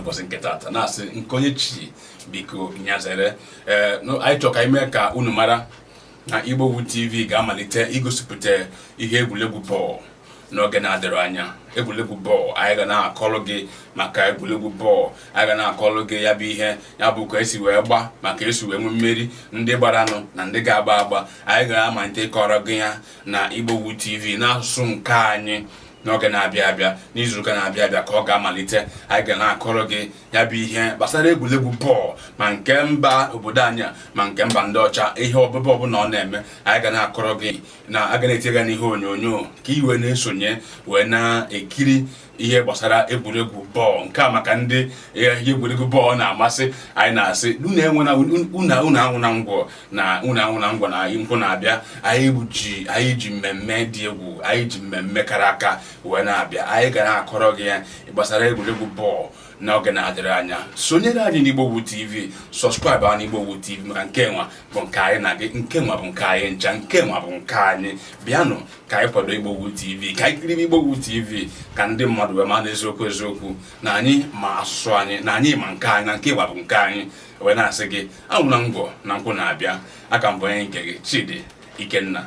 n'ụbọchị nke taata na-asị nke onye chi biko nyazere anyị chọrọ ka anyị mee ka unu mara na Igbowood TV ga-amalite igosipụta ihe egwuregwu bọọlụ n'oge na-adịrị anya. Egwuregwu bọọlụ anyị ga na-akọrọ gị maka egwuregwu bọọlụ, anyị ga na-akọrọ gị ya bụ ihe ya bụ ka esi wee gba maka esi wee nwee mmeri ndị gbaranụ na ndị ga-agba agba. Anyị ga-amalite ịkọrọ gị ya na Igbowood TV n'asụsụ nke anyị n'oge na-abịa abịa. N'izuụka na-abịa abịa ka ọ ga-amalite, anyị ga na-akọrọ gị ya bụ ihe gbasara egwuregwu bọọlụ ma nke mba obodo anyị ma nke mba ndị ọcha. Ihe ọbụla ọbụla ọ na-eme anyị ga na-akọrọ gị na aga na-etinye n'ihe onyonyo ka iwe na-esonye wee na-ekiri ihe gbasara egwuregwu bọọlụ. Nke a maka ndị ihe egwuregwu bọọlụ na-amasị. Anyị na-asị unu anwụ na ngwọ na nkwụ na-abịa. Anyị ji mmemme dị egwu, anyị ji mmemme kara aka wee na-abịa. Anyị ga na-akọrọ gị ya gbasara egwuregwu bọọlụ n'oge na-adịrị anya. Sonyere anyị n'Igbowood TV, sọskraịbụ anyị n'Igbowood TV maka nke nwa bụ nke anyị na gị, nke nwa bụ nke anyị ncha, nke nwa bụ nke anyị. Bịanụ ka anyị kwado Igbowood TV, ka anyị kiriri Igbowood TV ka ndị mmadụ wee ma n'eziokwu eziokwu na anyị ma asụsụ anyị, na anyị ma nke anyị, na nke nwa bụ nke anyị. Wee na-asị gị anwụ na ngwọ na nkwụ na-abịa. Aka mbụ onye nke gị Chidi Ikenna.